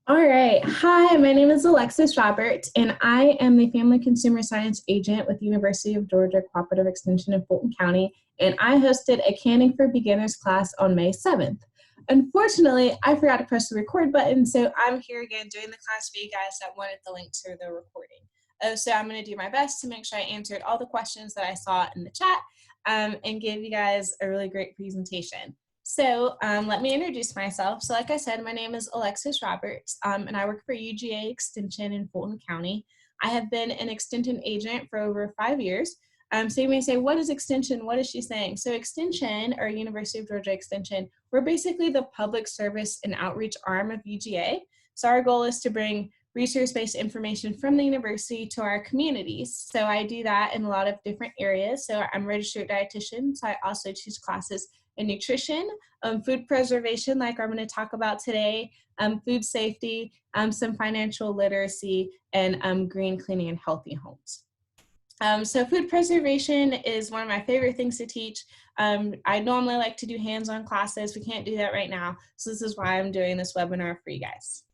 All right. Hi, my name is Alexis Roberts, and I am the Family Consumer Science Agent with the University of Georgia Cooperative Extension in Fulton County, and I hosted a Canning for Beginners class on May 7th. Unfortunately, I forgot to press the record button, so I'm here again doing the class for you guys that wanted the link to the recording. So I'm going to do my best to make sure I answered all the questions that I saw in the chat and give you guys a really great presentation. So let me introduce myself. So like I said, my name is Alexis Roberts, and I work for UGA Extension in Fulton County. I have been an Extension agent for over 5 years. So you may say, what is Extension? What is she saying? So Extension, or University of Georgia Extension, we're basically the public service and outreach arm of UGA. So our goal is to bring research-based information from the university to our communities. So I do that in a lot of different areas. So I'm a registered dietitian, so I also teach classes in nutrition, food preservation, like I'm going to talk about today, food safety, some financial literacy, and green cleaning and healthy homes. So food preservation is one of my favorite things to teach. I normally like to do hands-on classes. We can't do that right now, so this is why I'm doing this webinar for you guys.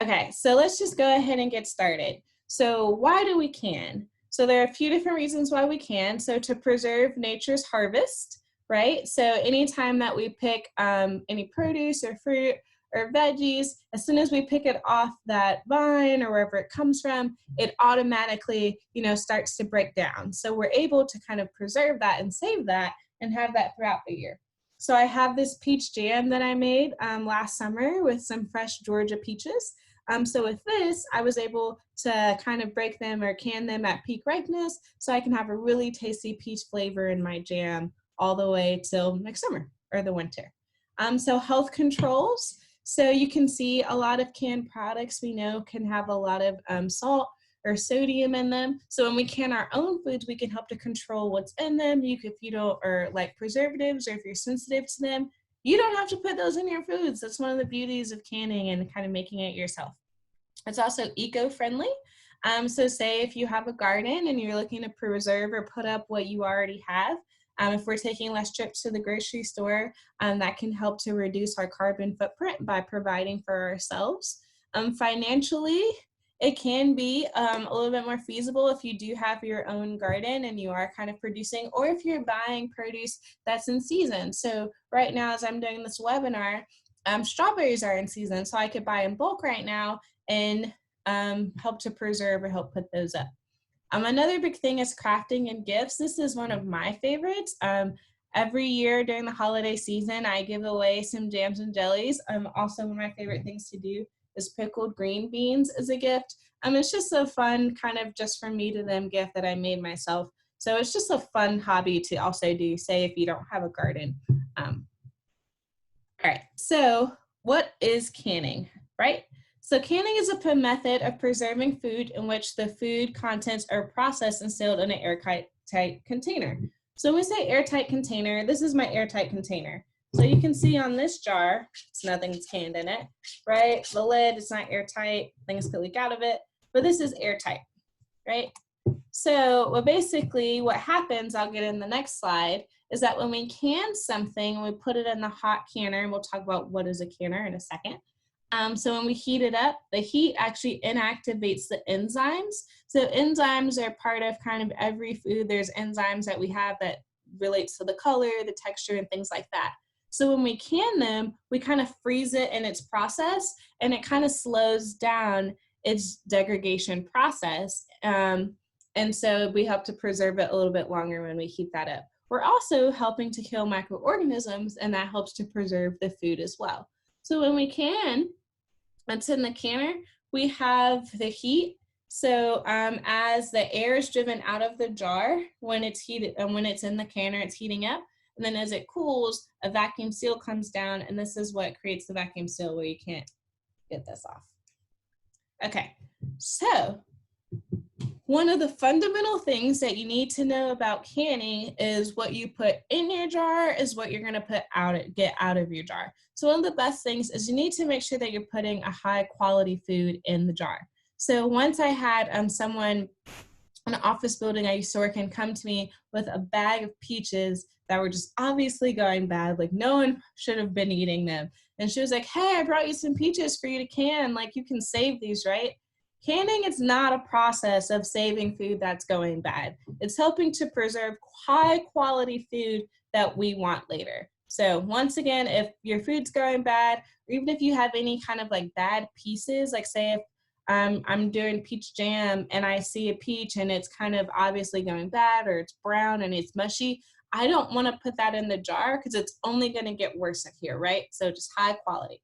Okay, so let's just go ahead and get started. So why do we can? So there are a few different reasons why we can. So to preserve nature's harvest, right? So anytime that we pick any produce or fruit or veggies, as soon as we pick it off that vine or wherever it comes from, it automatically, starts to break down. So we're able to kind of preserve that and save that and have that throughout the year. So I have this peach jam that I made last summer with some fresh Georgia peaches. So with this, I was able to kind of break them or can them at peak ripeness so I can have a really tasty peach flavor in my jam all the way till next summer or the winter. So health controls. So you can see a lot of canned products we know can have a lot of salt or sodium in them. So when we can our own foods, we can help to control what's in them. If you don't, or like preservatives, or if you're sensitive to them, you don't have to put those in your foods. That's one of the beauties of canning and kind of making it yourself. It's also eco-friendly. So say if you have a garden and you're looking to preserve or put up what you already have, if we're taking less trips to the grocery store, that can help to reduce our carbon footprint by providing for ourselves. Financially, it can be a little bit more feasible if you do have your own garden and you are kind of producing, or if you're buying produce that's in season. So right now, as I'm doing this webinar, strawberries are in season, so I could buy in bulk right now and help to preserve or help put those up. Another big thing is crafting and gifts. This is one of my favorites. Every year during the holiday season, I give away some jams and jellies. Also, one of my favorite things to do is pickled green beans as a gift. It's just a fun kind of just from me to them gift that I made myself. So it's just a fun hobby to also do, say if you don't have a garden. All right, so what is canning, right? So canning is a method of preserving food in which the food contents are processed and sealed in an airtight container. So when we say airtight container, this is my airtight container. So you can see on this jar, nothing's canned in it, right? The lid is not airtight, things could leak out of it, but this is airtight, right? So what happens, I'll get in the next slide, is that when we can something, we put it in the hot canner, and we'll talk about what is a canner in a second. So when we heat it up, the heat actually inactivates the enzymes. So enzymes are part of kind of every food. There's enzymes that we have that relates to the color, the texture, and things like that. So when we can them, we kind of freeze it in its process, and it kind of slows down its degradation process. And so we help to preserve it a little bit longer when we heat that up. We're also helping to kill microorganisms, and that helps to preserve the food as well. So when we can, it's in the canner, we have the heat. So as the air is driven out of the jar, when it's heated and when it's in the canner, it's heating up. And then as it cools, a vacuum seal comes down, and this is what creates the vacuum seal where you can't get this off. Okay, so one of the fundamental things that you need to know about canning is what you put in your jar is what you're going to get out of your jar. So one of the best things is you need to make sure that you're putting a high quality food in the jar. So once I had someone in an office building I used to work in come to me with a bag of peaches that were just obviously going bad, like no one should have been eating them. and she was like, hey, I brought you some peaches for you to can, like you can save these, right? Canning is not a process of saving food that's going bad. It's helping to preserve high quality food that we want later. So once again, if your food's going bad, or even if you have any kind of like bad pieces, like say if I'm doing peach jam and I see a peach and it's kind of obviously going bad, or it's brown and it's mushy, I don't want to put that in the jar because it's only going to get worse in here, right? So just high quality.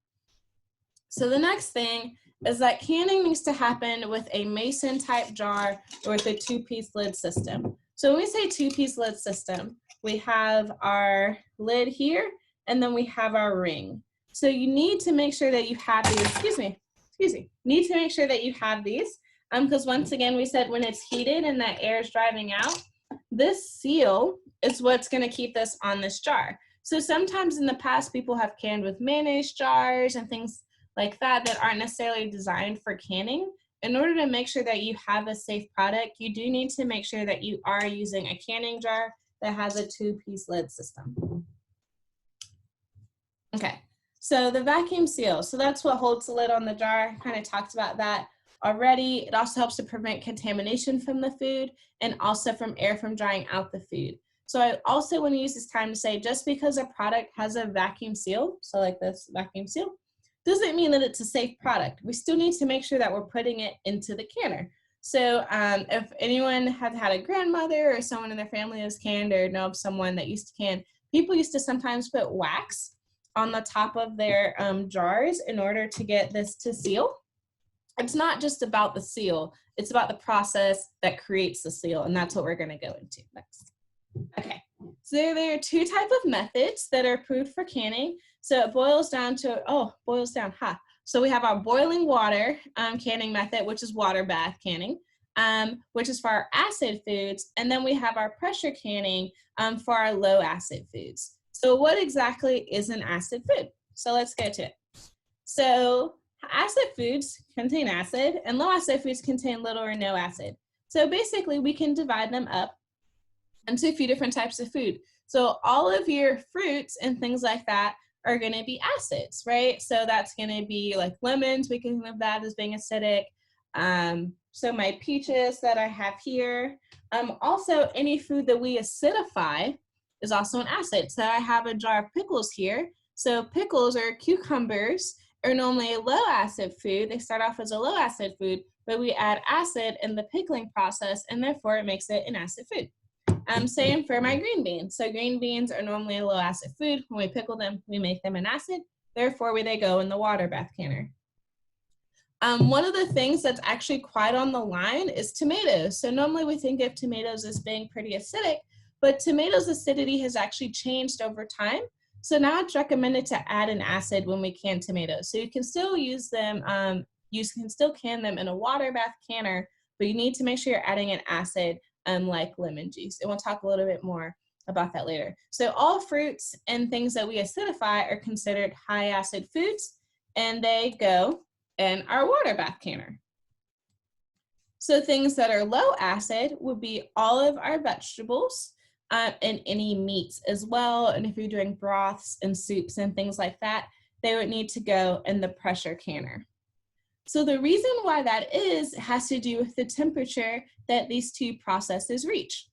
So the next thing is that canning needs to happen with a mason type jar or with a 2-piece lid system. So when we say 2-piece lid system, we have our lid here and then we have our ring. So you need to make sure that you have these, need to make sure that you have these because once again, we said when it's heated and that air is driving out, this seal is what's going to keep this on this jar. So sometimes in the past, people have canned with mayonnaise jars and things like that aren't necessarily designed for canning. In order to make sure that you have a safe product, you do need to make sure that you are using a canning jar that has a 2-piece lid system. Okay, so the vacuum seal. So that's what holds the lid on the jar. Kind of talked about that already. It also helps to prevent contamination from the food and also from air from drying out the food. So I also want to use this time to say, just because a product has a vacuum seal, so like this vacuum seal, doesn't mean that it's a safe product. We still need to make sure that we're putting it into the canner. So if anyone has had a grandmother or someone in their family has canned or know of someone that used to can, people used to sometimes put wax on the top of their jars in order to get this to seal. It's not just about the seal, it's about the process that creates the seal, and that's what we're going to go into next. Okay, so there are 2 types of methods that are approved for canning. So it boils down to, So we have our boiling water canning method, which is water bath canning, which is for our acid foods. And then we have our pressure canning for our low acid foods. So what exactly is an acid food? So let's go to it. So acid foods contain acid and low acid foods contain little or no acid. So basically we can divide them up into a few different types of food. So all of your fruits and things like that are going to be acids, right? So that's going to be like lemons. We can think of that as being acidic. So my peaches that I have here. Also, any food that we acidify is also an acid. So I have a jar of pickles here. So pickles or cucumbers are normally a low acid food. They start off as a low acid food, but we add acid in the pickling process, and therefore it makes it an acid food. Same for my green beans. So green beans are normally a low acid food. When we pickle them, we make them an acid. Therefore, they go in the water bath canner. One of the things that's actually quite on the line is tomatoes. So normally we think of tomatoes as being pretty acidic, but tomatoes' acidity has actually changed over time. So now it's recommended to add an acid when we can tomatoes. So you can still use them, you can still can them in a water bath canner, but you need to make sure you're adding an acid like lemon juice. And we'll talk a little bit more about that later. So all fruits and things that we acidify are considered high acid foods, and they go in our water bath canner. So things that are low acid would be all of our vegetables and any meats as well. And if you're doing broths and soups and things like that, they would need to go in the pressure canner. So the reason why that is has to do with the temperature that these 2 processes reach.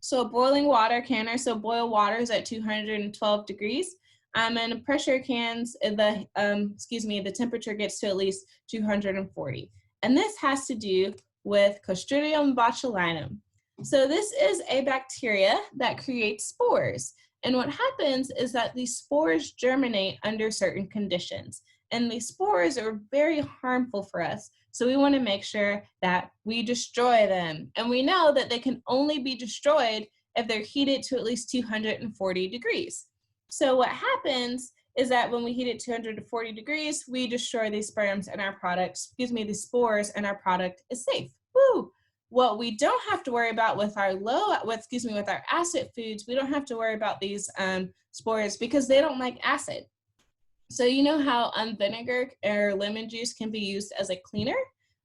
So a boiling water canner, so boil water is at 212 degrees. And pressure cans, the temperature gets to at least 240. And this has to do with Clostridium botulinum. So this is a bacteria that creates spores. And what happens is that these spores germinate under certain conditions. And these spores are very harmful for us. So we want to make sure that we destroy them. And we know that they can only be destroyed if they're heated to at least 240 degrees. So what happens is that when we heat it 240 degrees, we destroy these sperms and our product, these spores, and our product is safe. Woo! What we don't have to worry about with our with our acid foods, we don't have to worry about these spores because they don't like acid. So you know how vinegar or lemon juice can be used as a cleaner?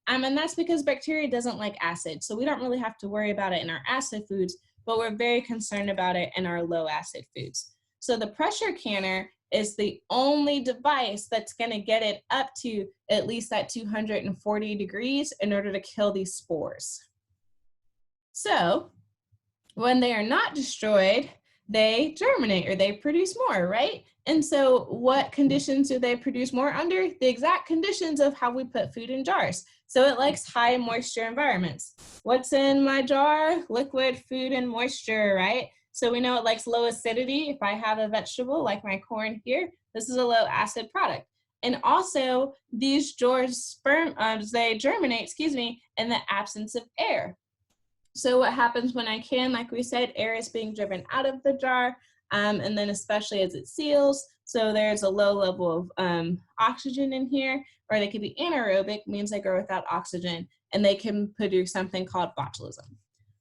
And that's because bacteria doesn't like acid. So we don't really have to worry about it in our acid foods, but we're very concerned about it in our low acid foods. So the pressure canner is the only device that's going to get it up to at least that 240 degrees in order to kill these spores. So when they are not destroyed, they germinate or they produce more, right? And so what conditions do they produce more under? The exact conditions of how we put food in jars. So it likes high moisture environments. What's in my jar? Liquid, food, and moisture, right? So we know it likes low acidity. If I have a vegetable like my corn here, this is a low acid product. And also these jars they germinate, in the absence of air. So what happens when I can, like we said, air is being driven out of the jar, and then especially as it seals, so there's a low level of oxygen in here, or they could be anaerobic, means they grow without oxygen, and they can produce something called botulism.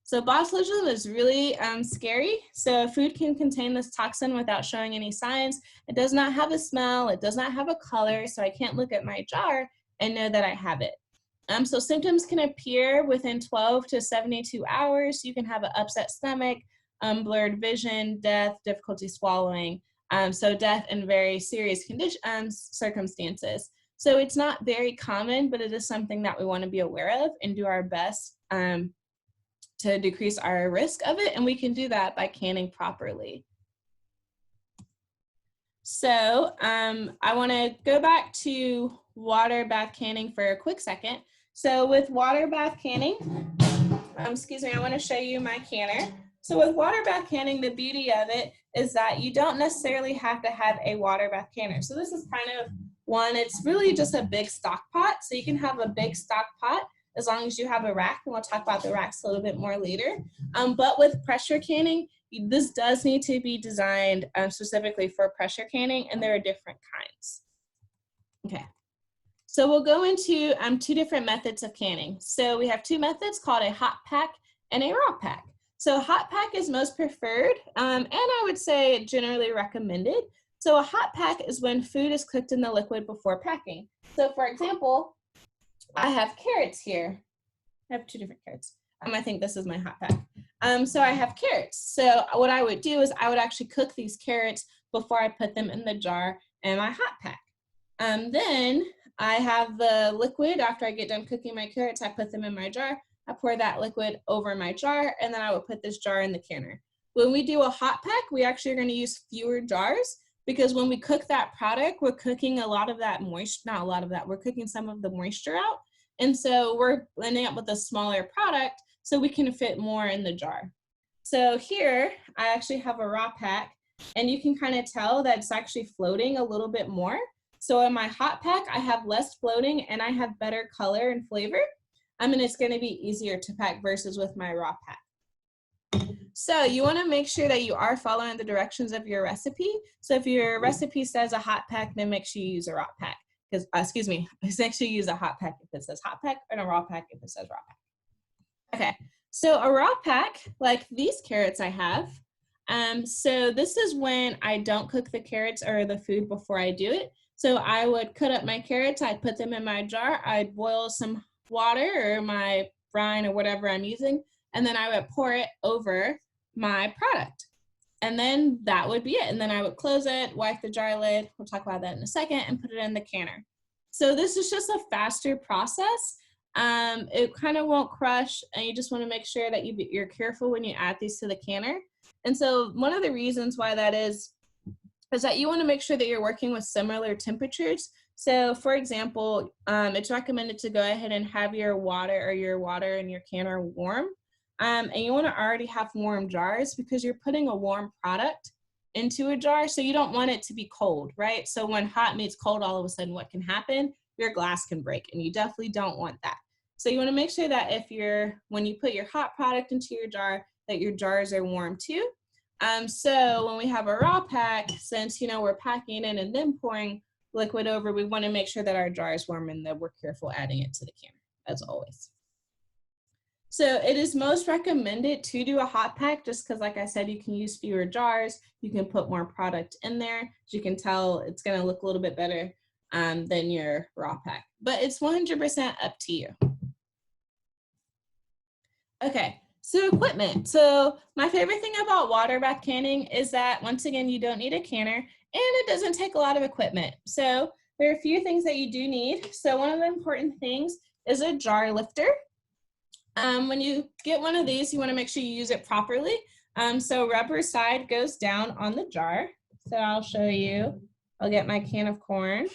So botulism is really scary. So food can contain this toxin without showing any signs. It does not have a smell, it does not have a color, so I can't look at my jar and know that I have it. So symptoms can appear within 12 to 72 hours. You can have an upset stomach, blurred vision, death, difficulty swallowing. So death in very serious circumstances. So it's not very common, but it is something that we want to be aware of and do our best to decrease our risk of it. And we can do that by canning properly. So I want to go back to water bath canning for a quick second. So with water bath canning, I want to show you my canner. So with water bath canning, the beauty of it is that you don't necessarily have to have a water bath canner. So this is kind of one, it's really just a big stock pot. So you can have a big stock pot as long as you have a rack, and we'll talk about the racks a little bit more later. But with pressure canning, this does need to be designed specifically for pressure canning, and there are different kinds. Okay. So we'll go into two different methods of canning. So we have two methods called a hot pack and a raw pack. So hot pack is most preferred, and I would say generally recommended. So a hot pack is when food is cooked in the liquid before packing. So for example, I have carrots here. I have two different carrots. I think this is my hot pack. So I have carrots. So what I would do is I would actually cook these carrots before I put them in the jar in my hot pack. Then I have the liquid. After I get done cooking my carrots, I put them in my jar. I pour that liquid over my jar, and then I would put this jar in the canner. When we do a hot pack, we actually are going to use fewer jars, because when we cook that product, we're cooking a lot of that moisture, not a lot of that, we're cooking some of the moisture out. And so we're ending up with a smaller product so we can fit more in the jar. So here, I actually have a raw pack, and you can kind of tell that it's actually floating a little bit more. So in my hot pack, I have less floating and I have better color and flavor. And it's going to be easier to pack versus with my raw pack. So you want to make sure that you are following the directions of your recipe. So if your recipe says a hot pack, then make sure you use a raw pack. Because, make sure you use a hot pack if it says hot pack, and a raw pack if it says raw pack. Okay, so a raw pack, like these carrots I have. So this is when I don't cook the carrots or the food before I do it. So I would cut up my carrots, I'd put them in my jar, I'd boil some water or my brine or whatever I'm using, and then I would pour it over my product. And then that would be it. And then I would close it, wipe the jar lid, we'll talk about that in a second, and put it in the canner. So this is just a faster process. It kind of won't crush, and you just want to make sure that you're careful when you add these to the canner. And so one of the reasons why that is that you want to make sure that you're working with similar temperatures. So for example, it's recommended to go ahead and have your water in your canner warm. And you want to already have warm jars, because you're putting a warm product into a jar. So you don't want it to be cold, right? So when hot meets cold, all of a sudden what can happen? Your glass can break, and you definitely don't want that. So you want to make sure that when you put your hot product into your jar, that your jars are warm too. So when we have a raw pack, since we're packing in and then pouring liquid over, we want to make sure that our jar is warm and that we're careful adding it to the canner, as always. So it is most recommended to do a hot pack, just because, like I said, you can use fewer jars, you can put more product in there. As you can tell, it's going to look a little bit better than your raw pack, but it's 100% up to you. Okay. So equipment. So my favorite thing about water bath canning is that once again, you don't need a canner and it doesn't take a lot of equipment. So there are a few things that you do need. So one of the important things is a jar lifter. When you get one of these, you want to make sure you use it properly. So rubber side goes down on the jar. So I'll show you. I'll get my can of corn.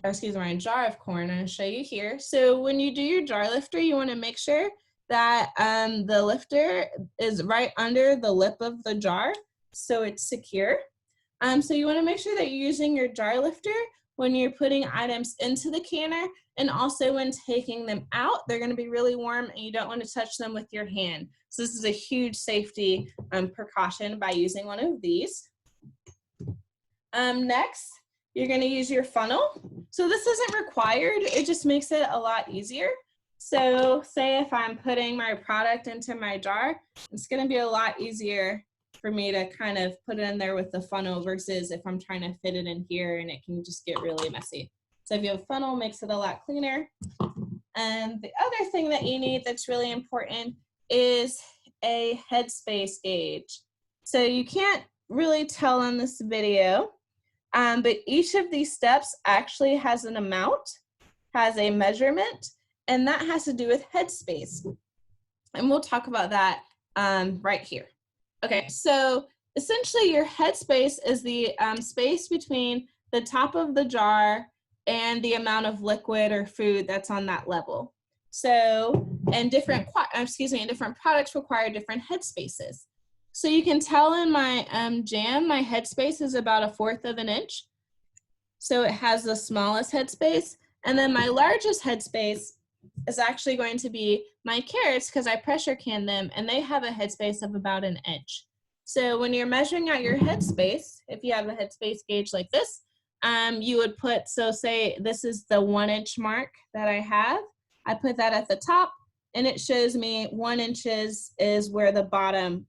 Excuse me, my jar of corn, and I'll show you here. So when you do your jar lifter, you want to make sure that the lifter is right under the lip of the jar, so it's secure. So you want to make sure that you're using your jar lifter when you're putting items into the canner, and also when taking them out. They're going to be really warm and you don't want to touch them with your hand. So this is a huge safety precaution by using one of these. Next, you're going to use your funnel. So this isn't required, it just makes it a lot easier. So say if I'm putting my product into my jar, it's going to be a lot easier for me to kind of put it in there with the funnel versus if I'm trying to fit it in here and it can just get really messy. So if you have a funnel, it makes it a lot cleaner. And the other thing that you need that's really important is a headspace gauge. So you can't really tell on this video, but each of these steps actually has an amount, has a measurement, and that has to do with headspace. And we'll talk about that right here. Okay, so essentially your headspace is the space between the top of the jar and the amount of liquid or food that's on that level. So, and different products require different headspaces. So you can tell in my jam, my headspace is about 1/4 of an inch. So it has the smallest headspace. And then my largest headspace is actually going to be my carrots because I pressure can them and they have a headspace of about 1 inch. So when you're measuring out your headspace, if you have a headspace gauge like this, you would put, so say this is the 1 inch mark that I have. I put that at the top and it shows me 1 inch is where the bottom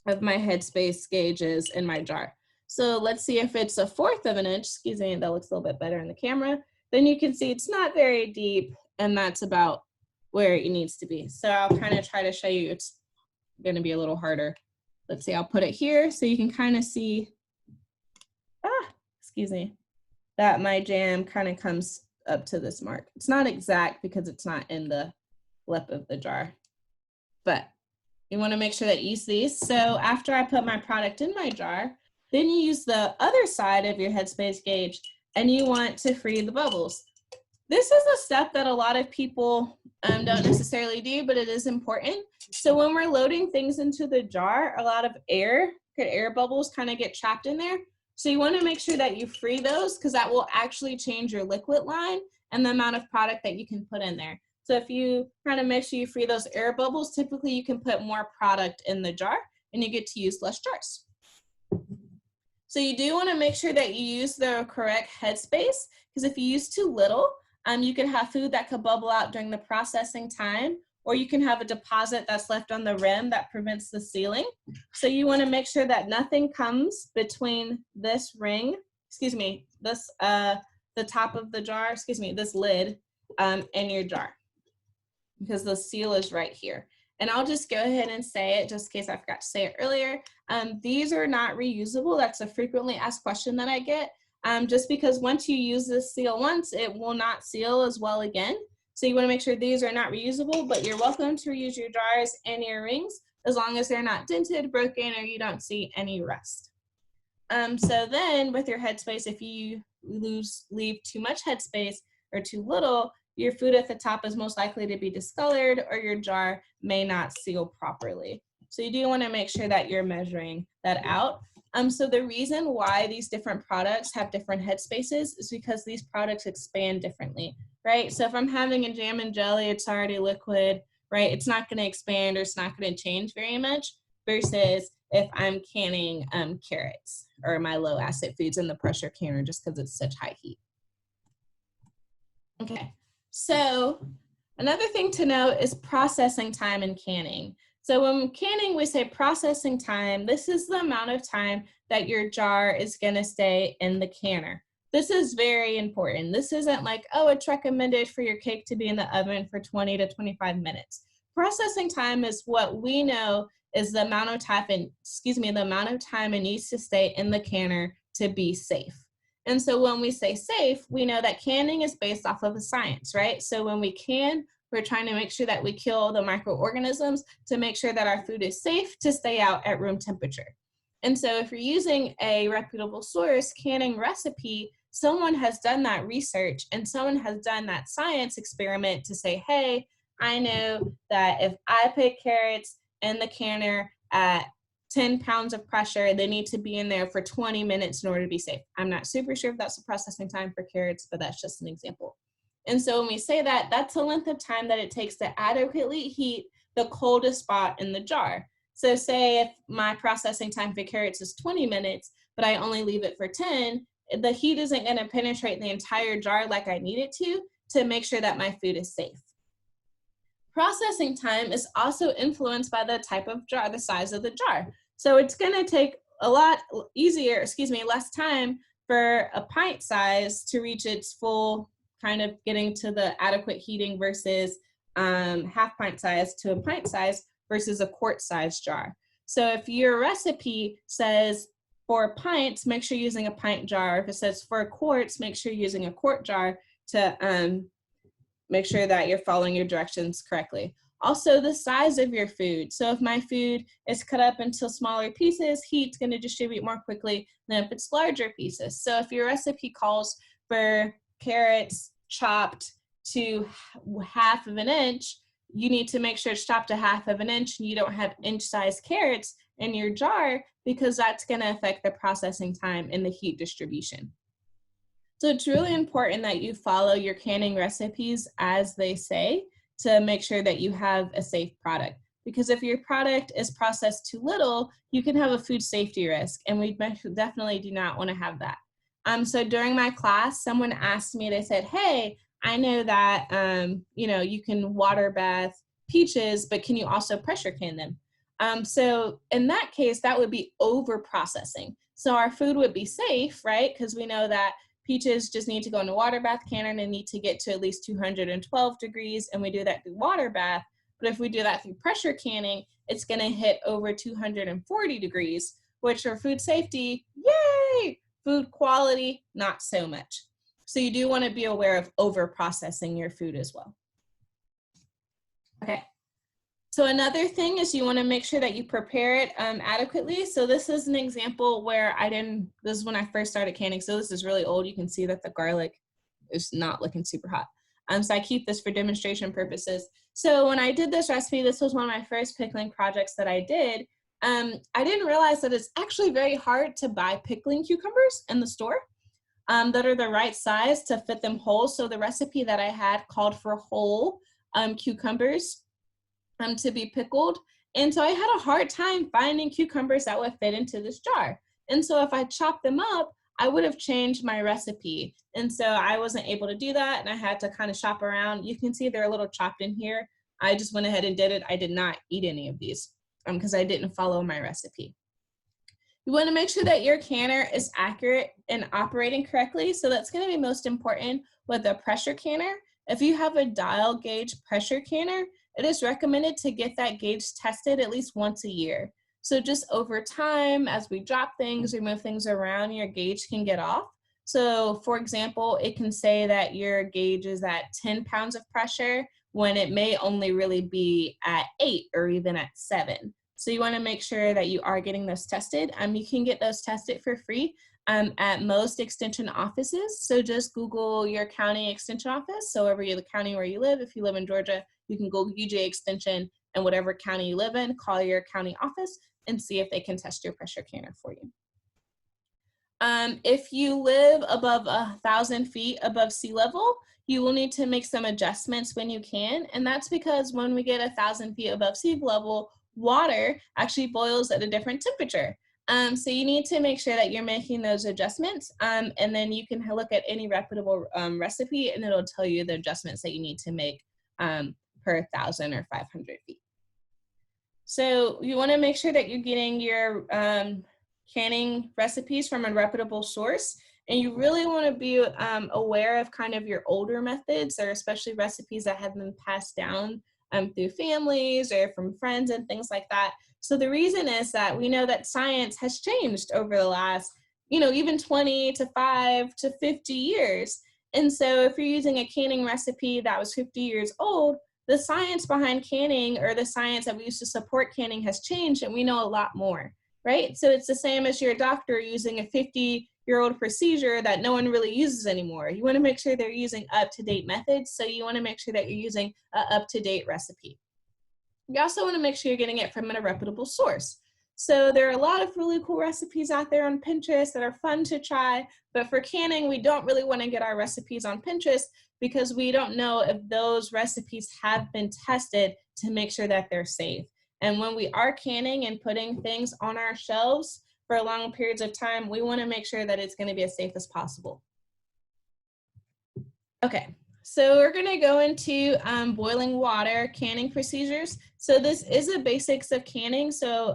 of my headspace gauge is in my jar. So let's see if it's 1/4 of an inch, excuse me, that looks a little bit better in the camera, then you can see it's not very deep and that's about where it needs to be. So I'll kind of try to show you, it's gonna be a little harder. Let's see, I'll put it here so you can kind of see, excuse me, that my jam kind of comes up to this mark. It's not exact because it's not in the lip of the jar, but you want to make sure that you use these. So after I put my product in my jar, then you use the other side of your headspace gauge and you want to free the bubbles. This is a step that a lot of people don't necessarily do, but it is important. So when we're loading things into the jar, a lot of air bubbles kind of get trapped in there. So you want to make sure that you free those because that will actually change your liquid line and the amount of product that you can put in there. So if you kind of make sure you free those air bubbles, typically you can put more product in the jar and you get to use less jars. So you do want to make sure that you use the correct headspace because if you use too little, you can have food that could bubble out during the processing time, or you can have a deposit that's left on the rim that prevents the sealing. So you want to make sure that nothing comes between this ring, this, the top of the jar, this lid, and your jar, because the seal is right here. And I'll just go ahead and say it just in case I forgot to say it earlier. These are not reusable. That's a frequently asked question that I get. Just because once you use this seal once, it will not seal as well again. So you want to make sure these are not reusable, but you're welcome to reuse your jars and your rings as long as they're not dented, broken, or you don't see any rust. So then with your headspace, if you leave too much headspace or too little, your food at the top is most likely to be discolored or your jar may not seal properly. So you do want to make sure that you're measuring that out. So the reason why these different products have different headspaces is because these products expand differently, right? So if I'm having a jam and jelly, it's already liquid, right? It's not going to expand or it's not going to change very much versus if I'm canning carrots or my low acid foods in the pressure canner just because it's such high heat. Okay, so another thing to note is processing time in canning. So when canning, we say processing time. This is the amount of time that your jar is going to stay in the canner. This is very important. This isn't like, oh, it's recommended for your cake to be in the oven for 20 to 25 minutes. processing time is what we know is the amount of time, the amount of time it needs to stay in the canner to be safe. And so when we say safe, we know that canning is based off of a science, right? So when we can, we're trying to make sure that we kill the microorganisms to make sure that our food is safe to stay out at room temperature. And so if you're using a reputable source canning recipe, someone has done that research and someone has done that science experiment to say, hey, I know that if I put carrots in the canner at 10 pounds of pressure, they need to be in there for 20 minutes in order to be safe. I'm not super sure if that's the processing time for carrots, but that's just an example. And so when we say that, that's the length of time that it takes to adequately heat the coldest spot in the jar. So say if my processing time for carrots is 20 minutes, but I only leave it for 10, the heat isn't going to penetrate the entire jar like I need it to make sure that my food is safe. Processing time is also influenced by the type of jar, the size of the jar. So it's going to take a lot less time for a pint size to reach its full kind of getting to the adequate heating versus half pint size to a pint size versus a quart size jar. So if your recipe says for pints, make sure you're using a pint jar. If it says for quarts, make sure you're using a quart jar to make sure that you're following your directions correctly. Also, the size of your food. So if my food is cut up into smaller pieces, heat's going to distribute more quickly than if it's larger pieces. So if your recipe calls for carrots chopped to half of an inch, you need to make sure it's chopped to half of an inch and you don't have inch-sized carrots in your jar because that's going to affect the processing time and the heat distribution. So it's really important that you follow your canning recipes as they say to make sure that you have a safe product. Because if your product is processed too little, you can have a food safety risk, and we definitely do not want to have that. So during my class, someone asked me, they said, hey, I know that you can water bath peaches, but can you also pressure can them? So in that case, that would be over processing. So our food would be safe, right? Because we know that peaches just need to go in a water bath canner and they need to get to at least 212 degrees, and we do that through water bath. But if we do that through pressure canning, it's going to hit over 240 degrees, which for food safety, yay! Food quality, not so much. So you do want to be aware of over processing your food as well. Okay. So another thing is you want to make sure that you prepare it adequately. So this is an example where this is when I first started canning. So this is really old. You can see that the garlic is not looking super hot. So I keep this for demonstration purposes. So when I did this recipe, this was one of my first pickling projects that I did. I didn't realize that it's actually very hard to buy pickling cucumbers in the store that are the right size to fit them whole. So the recipe that I had called for whole cucumbers to be pickled. And so I had a hard time finding cucumbers that would fit into this jar. And so if I chopped them up, I would have changed my recipe. And so I wasn't able to do that, and I had to kind of shop around. You can see they're a little chopped in here. I just went ahead and did it. I did not eat any of these because I didn't follow my recipe. You want to make sure that your canner is accurate and operating correctly. So that's going to be most important with a pressure canner. If you have a dial gauge pressure canner, it is recommended to get that gauge tested at least once a year. So just over time, as we drop things or move things around, your gauge can get off. So for example, it can say that your gauge is at 10 pounds of pressure when it may only really be at 8 or even at 7. So you want to make sure that you are getting those tested. You can get those tested for free at most extension offices. So just Google your county extension office. So wherever the county where you live, if you live in Georgia, you can Google UJ extension, and whatever county you live in, call your county office and see if they can test your pressure canner for you. If you live above 1,000 feet above sea level, you will need to make some adjustments when you can. And that's because when we get 1,000 feet above sea level, water actually boils at a different temperature. So you need to make sure that you're making those adjustments. And then you can look at any reputable recipe, and it'll tell you the adjustments that you need to make per 1,000 or 500 feet. So you want to make sure that you're getting your canning recipes from a reputable source, and you really want to be aware of kind of your older methods, or especially recipes that have been passed down through families or from friends and things like that. So the reason is that we know that science has changed over the last, even 20 to 5 to 50 years. And so if you're using a canning recipe that was 50 years old, the science behind canning, or the science that we use to support canning, has changed, and we know a lot more, right? So it's the same as your doctor using a 50-year-old procedure that no one really uses anymore. You want to make sure they're using up-to-date methods, so you want to make sure that you're using an up-to-date recipe. You also want to make sure you're getting it from a reputable source. So there are a lot of really cool recipes out there on Pinterest that are fun to try, but for canning, we don't really want to get our recipes on Pinterest because we don't know if those recipes have been tested to make sure that they're safe. And when we are canning and putting things on our shelves for long periods of time, we want to make sure that it's going to be as safe as possible. Okay, so we're going to go into boiling water canning procedures. So this is the basics of canning. So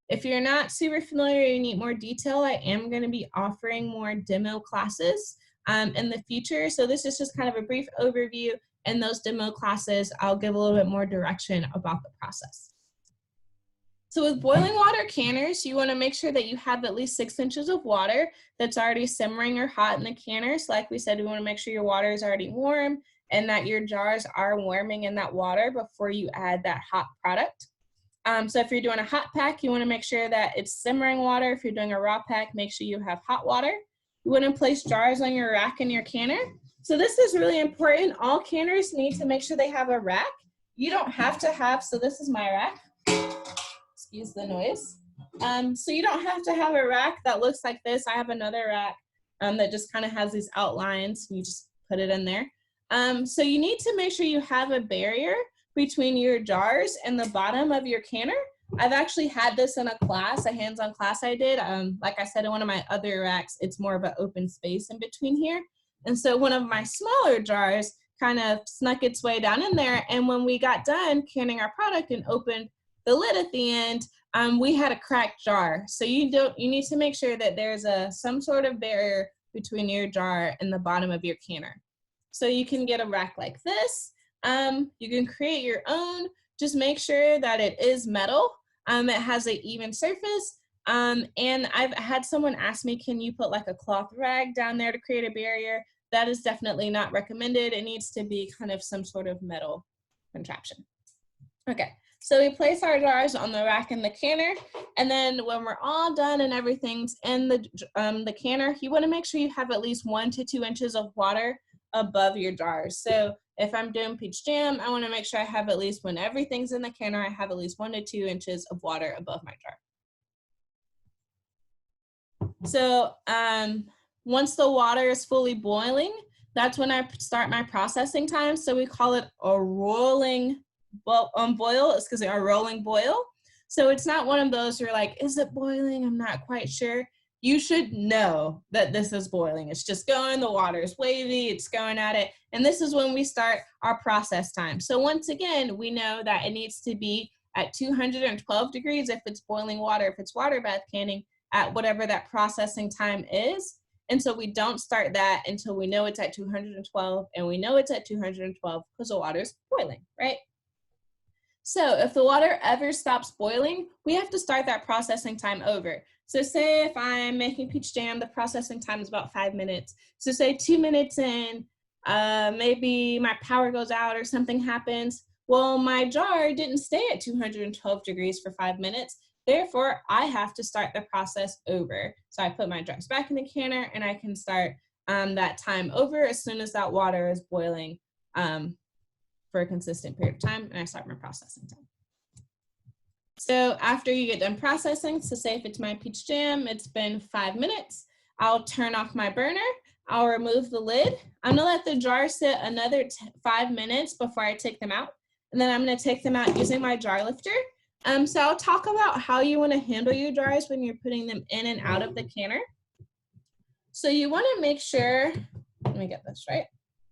if you're not super familiar, you need more detail, I am going to be offering more demo classes in the future. So this is just kind of a brief overview. In those demo classes, I'll give a little bit more direction about the process. So with boiling water canners, you want to make sure that you have at least 6 inches of water that's already simmering or hot in the canner. So like we said, we want to make sure your water is already warm and that your jars are warming in that water before you add that hot product. So if you're doing a hot pack, you want to make sure that it's simmering water. If you're doing a raw pack, make sure you have hot water. You want to place jars on your rack in your canner. So this is really important. All canners need to make sure they have a rack. You don't have to have, so this is my rack. Excuse the noise. So you don't have to have a rack that looks like this. I have another rack that just kind of has these outlines. You just put it in there. So you need to make sure you have a barrier between your jars and the bottom of your canner. I've actually had this in a class, a hands-on class I did. Like I said, in one of my other racks, it's more of an open space in between here. And so one of my smaller jars kind of snuck its way down in there. And when we got done canning our product and opened the lid at the end, we had a cracked jar. So you need to make sure that there's some sort of barrier between your jar and the bottom of your canner. So you can get a rack like this. You can create your own. Just make sure that it is metal. It has an even surface. And I've had someone ask me, can you put like a cloth rag down there to create a barrier? That is definitely not recommended. It needs to be kind of some sort of metal contraption. Okay. So we place our jars on the rack in the canner, and then when we're all done and everything's in the canner, you want to make sure you have at least 1 to 2 inches of water above your jars. So if I'm doing peach jam, I want to make sure I have at least, when everything's in the canner, I have at least 1 to 2 inches of water above my jar. So once the water is fully boiling, that's when I start my processing time. So we call it a rolling boil. It's because they're a rolling boil. So it's not one of those you're like, is it boiling? I'm not quite sure. You should know that this is boiling. It's just going, the water is wavy, it's going at it. And this is when we start our process time. So once again, we know that it needs to be at 212 degrees if it's boiling water, if it's water bath canning, at whatever that processing time is. And so we don't start that until we know it's at 212, and we know it's at 212 because the water's boiling, right? So if the water ever stops boiling, we have to start that processing time over. So say if I'm making peach jam, the processing time is about 5 minutes. So say 2 minutes in, maybe my power goes out or something happens. Well, my jar didn't stay at 212 degrees for 5 minutes. Therefore, I have to start the process over. So I put my jars back in the canner, and I can start that time over as soon as that water is boiling for a consistent period of time, and I start my processing time. So after you get done processing, so say if it's my peach jam, it's been 5 minutes, I'll turn off my burner, I'll remove the lid, I'm gonna let the jar sit another 5 minutes before I take them out, and then I'm gonna take them out using my jar lifter. So I'll talk about how you wanna handle your jars when you're putting them in and out of the canner. So you wanna make sure, let me get this right.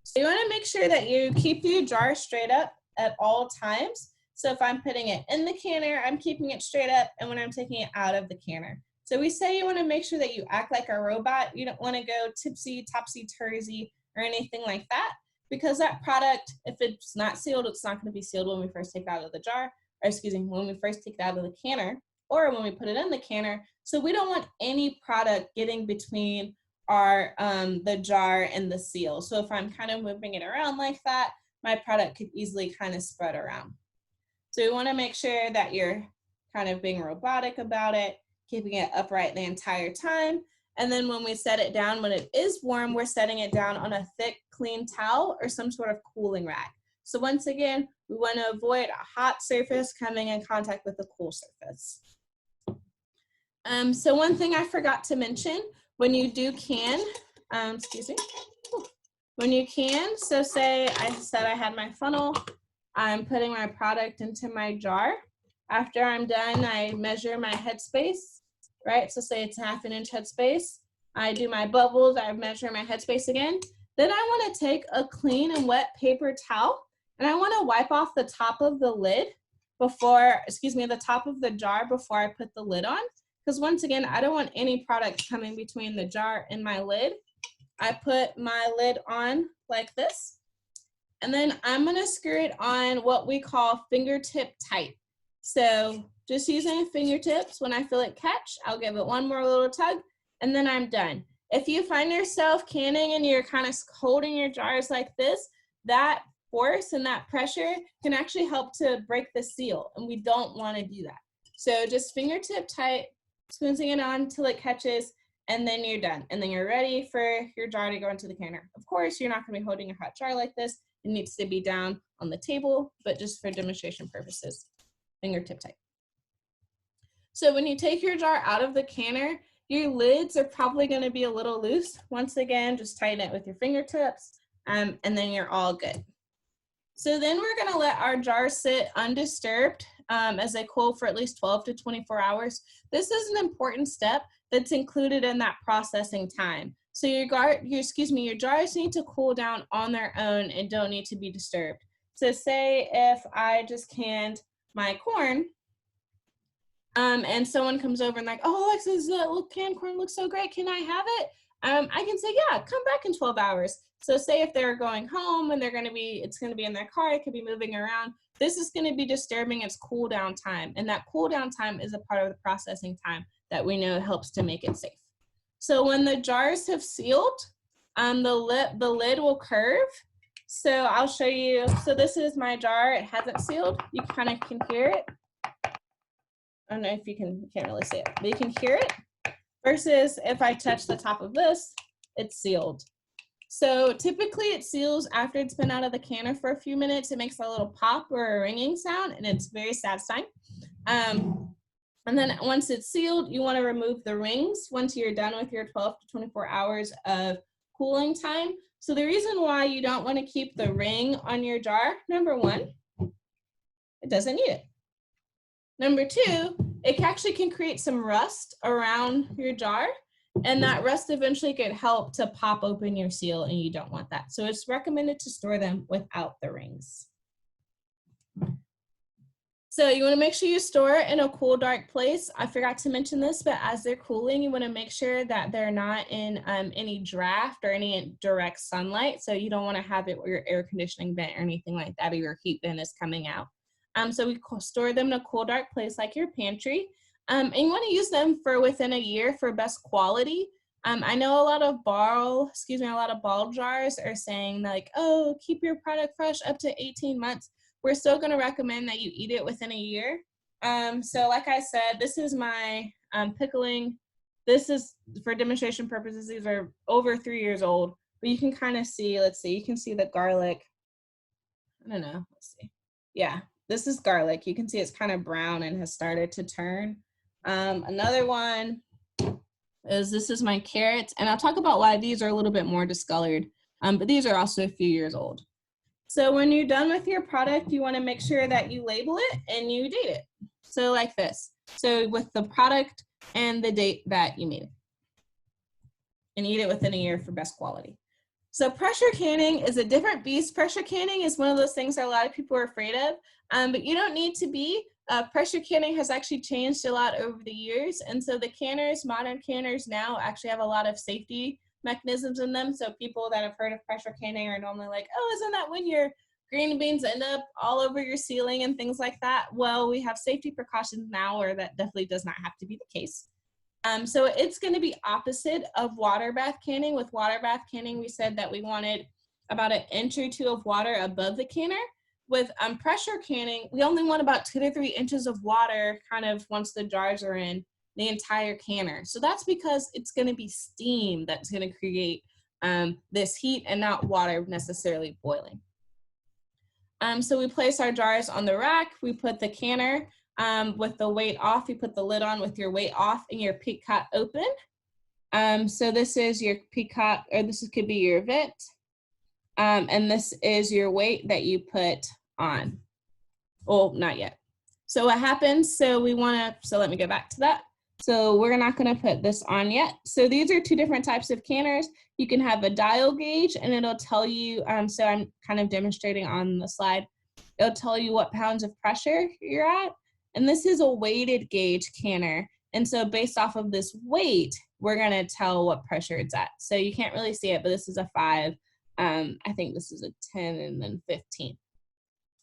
So you wanna make sure that you keep your jar straight up at all times. So if I'm putting it in the canner, I'm keeping it straight up, and when I'm taking it out of the canner. So we say you wanna make sure that you act like a robot. You don't wanna go tipsy, topsy-turvy, or anything like that, because that product, if it's not sealed, it's not going to be sealed when we first take it out of the jar, or excuse me, when we first take it out of the canner, or when we put it in the canner. So we don't want any product getting between our the jar and the seal. So if I'm kind of moving it around like that, my product could easily kind of spread around. So we want to make sure that you're kind of being robotic about it, keeping it upright the entire time. And then when we set it down, when it is warm, we're setting it down on a thick, clean towel or some sort of cooling rack. So once again, we want to avoid a hot surface coming in contact with a cool surface. So one thing I forgot to mention, when you do can, when you can, so say I said I had my funnel, I'm putting my product into my jar. After I'm done, I measure my headspace, right? So say it's 1/2 inch headspace. I do my bubbles, I measure my headspace again. Then I want to take a clean and wet paper towel, and I want to wipe off the top of the lid before, the top of the jar before I put the lid on. Because once again, I don't want any product coming between the jar and my lid. I put my lid on like this, and then I'm gonna screw it on what we call fingertip tight. So just using fingertips, when I feel it catch, I'll give it one more little tug, and then I'm done. If you find yourself canning and you're kind of holding your jars like this, that force and that pressure can actually help to break the seal, and we don't want to do that. So just fingertip tight, squeezing it on till it catches, and then you're done. And then you're ready for your jar to go into the canner. Of course, you're not going to be holding a hot jar like this. It needs to be down on the table, but just for demonstration purposes, fingertip tight. So when you take your jar out of the canner, your lids are probably going to be a little loose. Once again, just tighten it with your fingertips, and then you're all good. So then we're going to let our jar sit undisturbed as they cool for at least 12 to 24 hours. This is an important step that's included in that processing time. So your jars need to cool down on their own and don't need to be disturbed. So say if I just canned my corn, and someone comes over and like, oh, Alexis, that little canned corn looks so great. Can I have it? I can say, yeah, come back in 12 hours. So say if they're going home and it's going to be in their car, it could be moving around. This is going to be disturbing its cool down time. And that cool down time is a part of the processing time that we know helps to make it safe. So when the jars have sealed, the lid will curve. So I'll show you. So this is my jar. It hasn't sealed. You kind of can hear it. I don't know if you can't really see it, but you can hear it. Versus if I touch the top of this, it's sealed. So typically it seals after it's been out of the canner for a few minutes. It makes a little pop or a ringing sound, and it's very satisfying. And then once it's sealed, you want to remove the rings once you're done with your 12 to 24 hours of cooling time. So the reason why you don't want to keep the ring on your jar, number one, it doesn't need it. Number two, it actually can create some rust around your jar, and that rust eventually could help to pop open your seal, and you don't want that. So it's recommended to store them without the rings. So you want to make sure you store it in a cool, dark place. I forgot to mention this, but as they're cooling, you want to make sure that they're not in any draft or any direct sunlight. So you don't want to have it where your air conditioning vent or anything like that, or your heat vent is coming out. So we store them in a cool, dark place like your pantry. And you want to use them for within a year for best quality. I know a lot of ball jars are saying like, oh, keep your product fresh up to 18 months. We're still going to recommend that you eat it within a year. So like I said, this is my pickling. This is for demonstration purposes. These are over 3 years old, but you can kind of see, you can see the garlic. I don't know, let's see. Yeah, this is garlic. You can see it's kind of brown and has started to turn. Another one is, this is my carrots. And I'll talk about why these are a little bit more discolored, but these are also a few years old. So when you're done with your product, you want to make sure that you label it and you date it. So like this. So with the product and the date that you made it. And eat it within a year for best quality. So pressure canning is a different beast. Pressure canning is one of those things that a lot of people are afraid of, but you don't need to be. Pressure canning has actually changed a lot over the years. And so the canners, modern canners now actually have a lot of safety mechanisms in them. So people that have heard of pressure canning are normally like, oh, isn't that when your green beans end up all over your ceiling and things like that? Well, we have safety precautions now, or that definitely does not have to be the case. So it's going to be opposite of water bath canning. With water bath canning, we said that we wanted about 1 inch or 2 of water above the canner. With pressure canning, we only want about 2 to 3 inches of water kind of once the jars are in the entire canner. So that's because it's going to be steam that's going to create this heat and not water necessarily boiling. So we place our jars on the rack. We put the canner with the weight off. You put the lid on with your weight off and your peacock open. So this is your peacock, or this could be your vent. And this is your weight that you put on. Well, not yet. So what happens, so let me go back to that. So we're not gonna put this on yet. So these are 2 different types of canners. You can have a dial gauge and it'll tell you, so I'm kind of demonstrating on the slide, it'll tell you what pounds of pressure you're at. And this is a weighted gauge canner. And so based off of this weight, we're gonna tell what pressure it's at. So you can't really see it, but this is a 5. I think this is a 10 and then 15.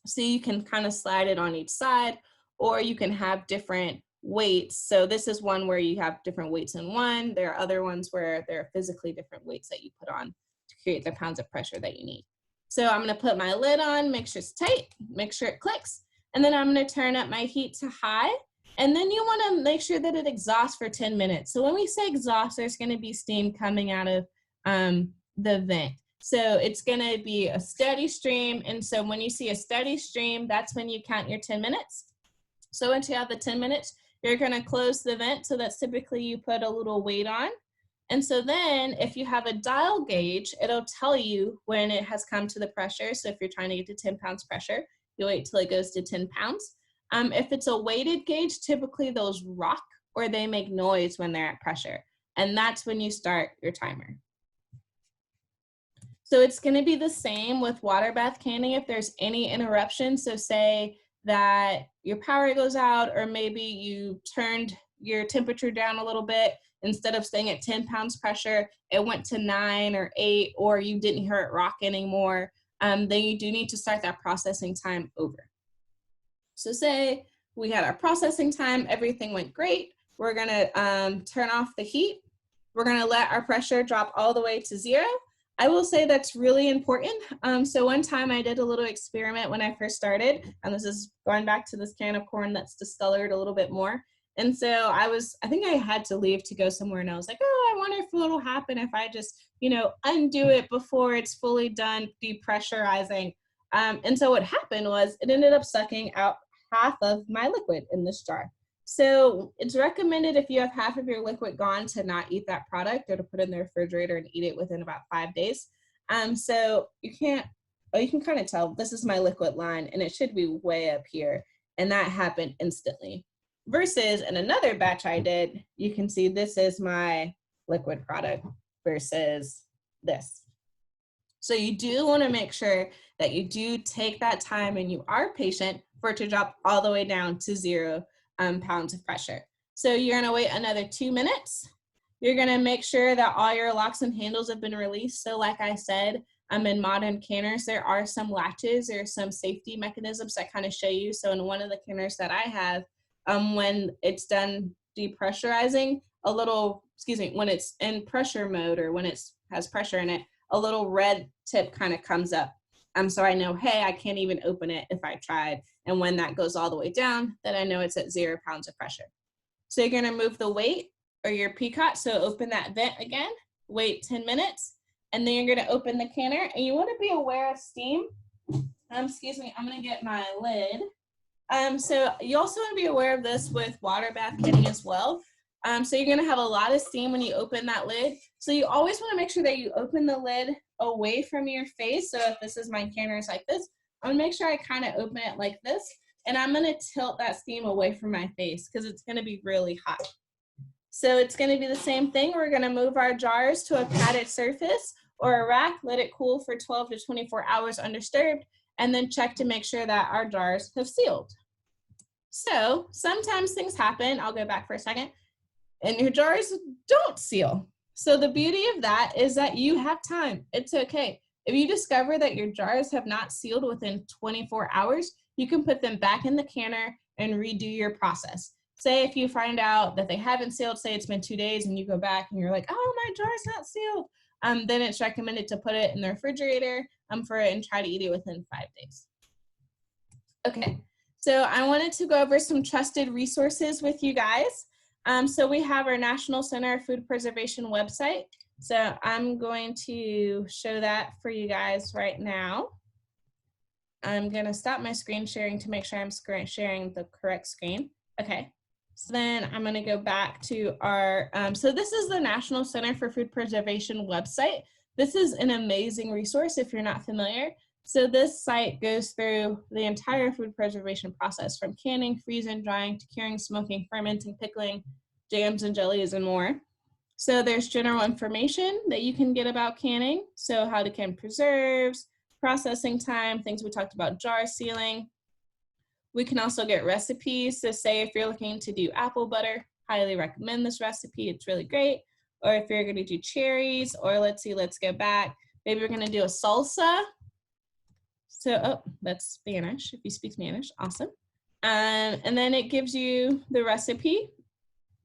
So you can kind of slide it on each side, or you can have different weights. So this is one where you have different weights in one. There are other ones where there are physically different weights that you put on to create the pounds of pressure that you need. So I'm gonna put my lid on, make sure it's tight, make sure it clicks, and then I'm gonna turn up my heat to high. And then you wanna make sure that it exhausts for 10 minutes. So when we say exhaust, there's gonna be steam coming out of the vent. So it's gonna be a steady stream. And so when you see a steady stream, that's when you count your 10 minutes. So once you have the 10 minutes, you're gonna close the vent. So that's typically you put a little weight on. And so then if you have a dial gauge, it'll tell you when it has come to the pressure. So if you're trying to get to 10 pounds pressure, you wait till it goes to 10 pounds. If it's a weighted gauge, typically those rock or they make noise when they're at pressure. And that's when you start your timer. So it's gonna be the same with water bath canning if there's any interruption. So say that your power goes out, or maybe you turned your temperature down a little bit. Instead of staying at 10 pounds pressure, it went to 9 or 8, or you didn't hear it rock anymore, then you do need to start that processing time over. So say we had our processing time, everything went great. We're gonna turn off the heat. We're gonna let our pressure drop all the way to 0. I will say that's really important. So one time I did a little experiment when I first started, and this is going back to this can of corn that's discolored a little bit more. And so I think I had to leave to go somewhere, and I was like, oh, I wonder if what'll happen if I just, undo it before it's fully done depressurizing. And so what happened was it ended up sucking out half of my liquid in this jar. So it's recommended if you have half of your liquid gone to not eat that product, or to put it in the refrigerator and eat it within about 5 days. So you can kind of tell this is my liquid line and it should be way up here. And that happened instantly. Versus in another batch I did, you can see this is my liquid product versus this. So you do want to make sure that you do take that time and you are patient for it to drop all the way down to 0 pounds of pressure. So you're gonna wait another 2 minutes. You're gonna make sure that all your locks and handles have been released. So like I said, in modern canners, there are some latches or some safety mechanisms that kind of show you. So in one of the canners that I have, when it's done depressurizing, when it's in pressure mode, or when it has pressure in it, a little red tip kind of comes up. So I know, hey, I can't even open it if I tried. And when that goes all the way down, then I know it's at 0 pounds of pressure. So you're gonna move the weight or your peacock. So open that vent again, wait 10 minutes, and then you're gonna open the canner, and you wanna be aware of steam. I'm gonna get my lid. So you also wanna be aware of this with water bath canning as well. So you're gonna have a lot of steam when you open that lid. So you always wanna make sure that you open the lid away from your face. So if this is my canner, it's like this. I'm gonna make sure I kind of open it like this, and I'm gonna tilt that steam away from my face because it's gonna be really hot. So it's gonna be the same thing. We're gonna move our jars to a padded surface or a rack, let it cool for 12 to 24 hours undisturbed, and then check to make sure that our jars have sealed. So sometimes things happen, I'll go back for a second, and your jars don't seal. So the beauty of that is that you have time. It's okay. If you discover that your jars have not sealed within 24 hours, you can put them back in the canner and redo your process. Say if you find out that they haven't sealed, say it's been 2 days and you go back and you're like, oh, my jar's not sealed. Then it's recommended to put it in the refrigerator for it and try to eat it within 5 days. Okay, so I wanted to go over some trusted resources with you guys. So we have our National Center of Food Preservation website. So I'm going to show that for you guys right now. I'm gonna stop my screen sharing to make sure I'm sharing the correct screen. Okay, so then I'm gonna go back to our, so this is the National Center for Food Preservation website. This is an amazing resource if you're not familiar. So this site goes through the entire food preservation process from canning, freezing, drying, to curing, smoking, fermenting, pickling, jams and jellies, and more. So there's general information that you can get about canning. So how to can preserves, processing time, things we talked about, jar sealing. We can also get recipes. So say if you're looking to do apple butter, highly recommend this recipe. It's really great. Or if you're gonna do cherries, or let's go back. Maybe we're gonna do a salsa. So, oh, that's Spanish. If you speak Spanish, awesome. And then it gives you the recipe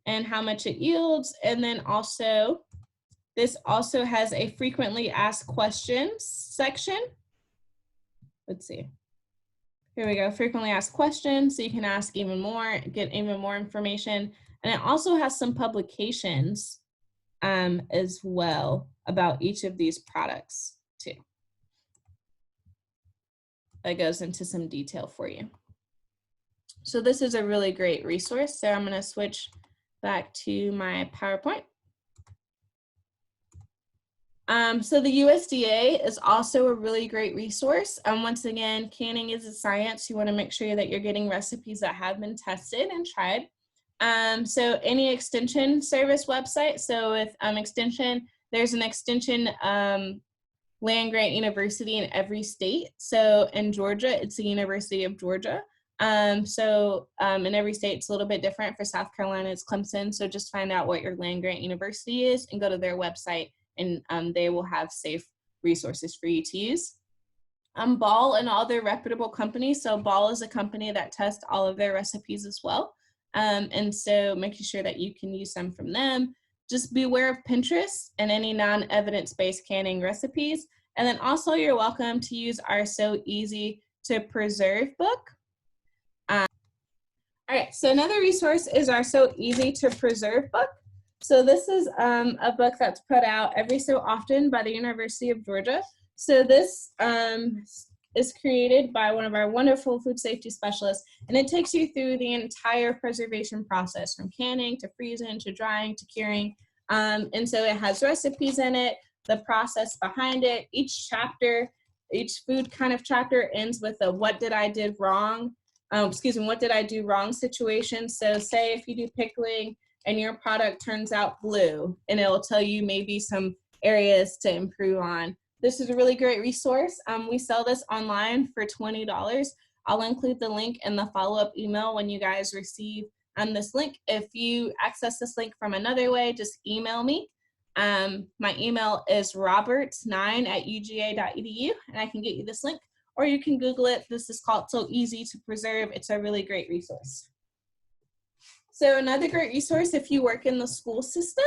and how much it yields. And then also, this also has a frequently asked questions section. Let's see. Here we go, frequently asked questions. So you can ask even more, get even more information. And it also has some publications as well about each of these products too. That goes into some detail for you. So this is a really great resource. So I'm going to switch back to my PowerPoint. So the USDA is also a really great resource. Once again, canning is a science. You want to make sure that you're getting recipes that have been tested and tried. So any extension service website. So with extension, there's an extension land-grant university in every state. So in Georgia, it's the University of Georgia. In every state, it's a little bit different. For South Carolina, it's Clemson. So just find out what your land-grant university is and go to their website, and they will have safe resources for you to use. Ball and all their reputable companies. So Ball is a company that tests all of their recipes as well. And so making sure that you can use some from them. Just be aware of Pinterest and any non-evidence-based canning recipes. And then also you're welcome to use our So Easy to Preserve book. All right, so another resource is our So Easy to Preserve book. So this is a book that's put out every so often by the University of Georgia. So this is created by one of our wonderful food safety specialists, and it takes you through the entire preservation process from canning to freezing to drying to curing. And so it has recipes in it, the process behind it. Each chapter, each food kind of chapter ends with a what did I do wrong situation. So say if you do pickling and your product turns out blue, and it'll tell you maybe some areas to improve on. This is a really great resource. We sell this online for $20. I'll include the link in the follow-up email when you guys receive this link. If you access this link from another way, just email me. My email is roberts9@uga.edu, and I can get you this link, or you can Google it. This is called So Easy to Preserve. It's a really great resource. So another great resource if you work in the school system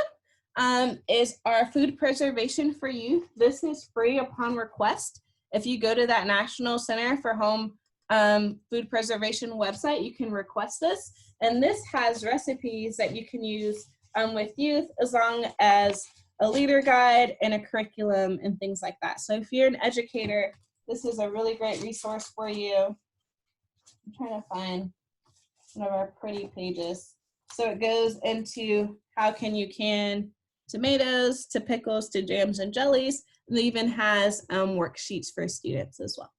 is our Food Preservation for Youth. This is free upon request. If you go to that National Center for Home Food Preservation website, you can request this. And this has recipes that you can use with youth, as long as a leader guide and a curriculum and things like that. So if you're an educator, this is a really great resource for you. I'm trying to find one of our pretty pages. So it goes into how can you can tomatoes to pickles to jams and jellies. And it even has worksheets for students as well.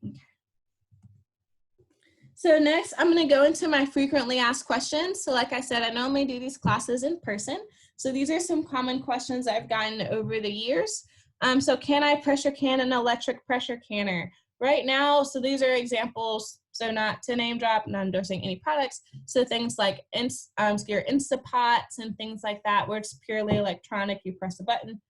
Okay. So next, I'm going to go into my frequently asked questions. So like I said, I normally do these classes in person. So these are some common questions I've gotten over the years. So can I pressure can an electric pressure canner? Right now, so these are examples. So not to name drop, not endorsing any products. So things like your Instapots and things like that, where it's purely electronic, you press a button.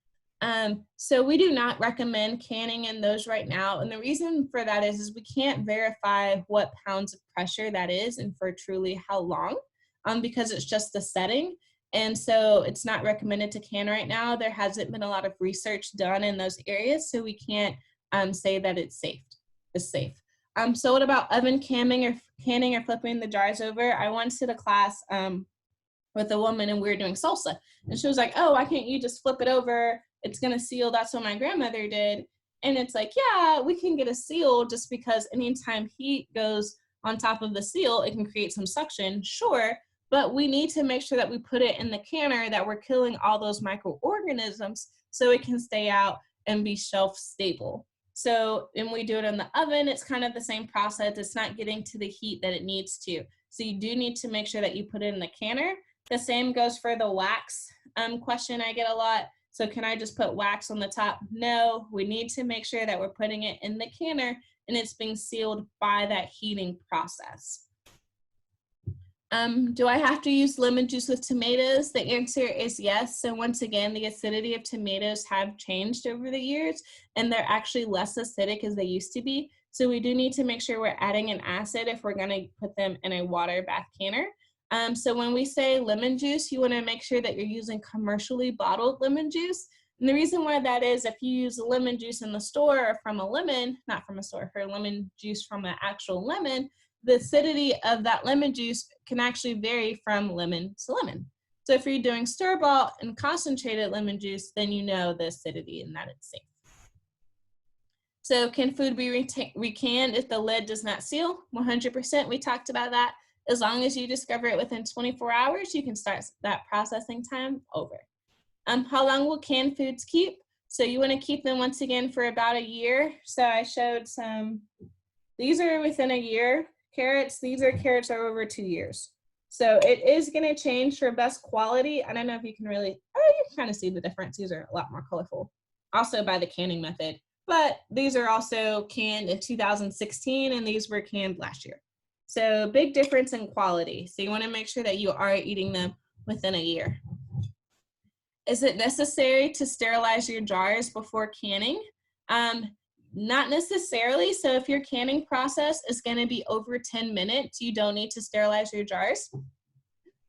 So we do not recommend canning in those right now. And the reason for that is we can't verify what pounds of pressure that is and for truly how long, because it's just the setting. And so it's not recommended to can right now. There hasn't been a lot of research done in those areas, so we can't say that it's safe. So what about oven canning or flipping the jars over? I once did a class with a woman and we were doing salsa. And she was like, oh, why can't you just flip it over? It's gonna seal, that's what my grandmother did. And it's like, yeah, we can get a seal just because anytime heat goes on top of the seal, it can create some suction, sure, but we need to make sure that we put it in the canner, that we're killing all those microorganisms so it can stay out and be shelf stable. So when we do it in the oven, it's kind of the same process. It's not getting to the heat that it needs to. So you do need to make sure that you put it in the canner. The same goes for the wax question I get a lot. So can I just put wax on the top? No, we need to make sure that we're putting it in the canner and it's being sealed by that heating process. Do I have to use lemon juice with tomatoes? The answer is yes. So once again, the acidity of tomatoes have changed over the years and they're actually less acidic as they used to be. So we do need to make sure we're adding an acid if we're gonna put them in a water bath canner. So when we say lemon juice, you wanna make sure that you're using commercially bottled lemon juice. And the reason why that is, if you use lemon juice in the store or from a lemon, not from a store, for lemon juice from an actual lemon, the acidity of that lemon juice can actually vary from lemon to lemon. So if you're doing store-bought and concentrated lemon juice, then you know the acidity and that it's safe. So can food be recanned if the lid does not seal? 100%, we talked about that. As long as you discover it within 24 hours, you can start that processing time over. How long will canned foods keep? So you want to keep them once again for about a year. So I showed some, these are within a year. Carrots, these are carrots are over 2 years. So it is going to change for best quality. I don't know if you can really, you can kind of see the difference. These are a lot more colorful, also by the canning method. But these are also canned in 2016 and these were canned last year. So big difference in quality. So you want to make sure that you are eating them within a year. Is it necessary to sterilize your jars before canning? Not necessarily. So if your canning process is going to be over 10 minutes, you don't need to sterilize your jars.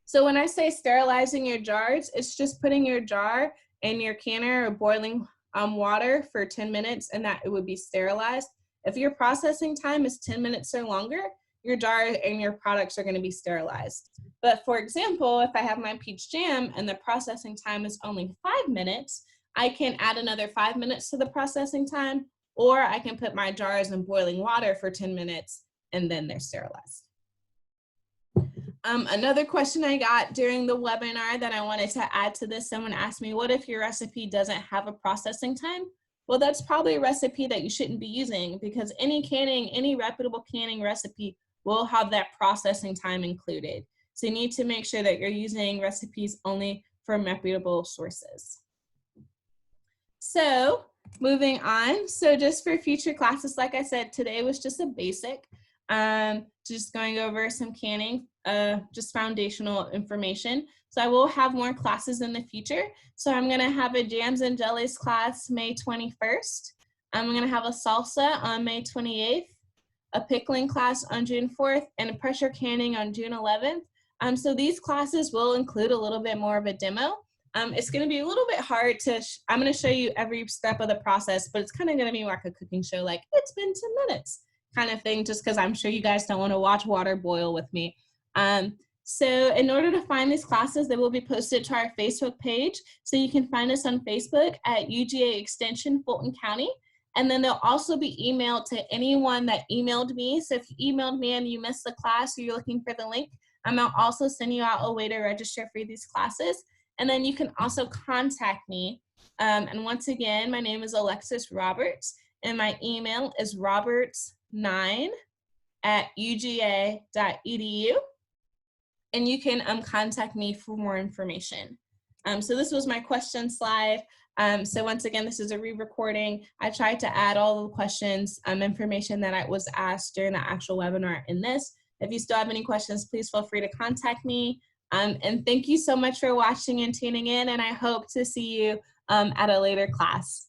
So when I say sterilizing your jars, it's just putting your jar in your canner or boiling water for 10 minutes and that it would be sterilized. If your processing time is 10 minutes or longer, your jar and your products are going to be sterilized. But for example, if I have my peach jam and the processing time is only 5 minutes, I can add another 5 minutes to the processing time, or I can put my jars in boiling water for 10 minutes and then they're sterilized. Another question I got during the webinar that I wanted to add to this, someone asked me, what if your recipe doesn't have a processing time? Well, that's probably a recipe that you shouldn't be using because any reputable canning recipe will have that processing time included. So you need to make sure that you're using recipes only from reputable sources. So moving on, so just for future classes, like I said, today was just a basic, just going over some canning, just foundational information. So I will have more classes in the future. So I'm gonna have a jams and jellies class May 21st. I'm gonna have a salsa on May 28th, a pickling class on June 4th, and a pressure canning on June 11th. So these classes will include a little bit more of a demo. It's going to be a little bit hard to, I'm going to show you every step of the process, but it's kind of going to be like a cooking show, like it's been 10 minutes kind of thing, just because I'm sure you guys don't want to watch water boil with me. So in order to find these classes, they will be posted to our Facebook page. So you can find us on Facebook at UGA Extension Fulton County. And then they'll also be emailed to anyone that emailed me. So if you emailed me and you missed the class or you're looking for the link, I'll also send you out a way to register for these classes. And then you can also contact me. And once again, my name is Alexis Roberts, and my email is roberts9@uga.edu. And you can contact me for more information. So this was my question slide. So once again, this is a re-recording. I tried to add all the questions, information that I was asked during the actual webinar in this. If you still have any questions, please feel free to contact me. And thank you so much for watching and tuning in, and I hope to see you at a later class.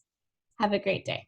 Have a great day.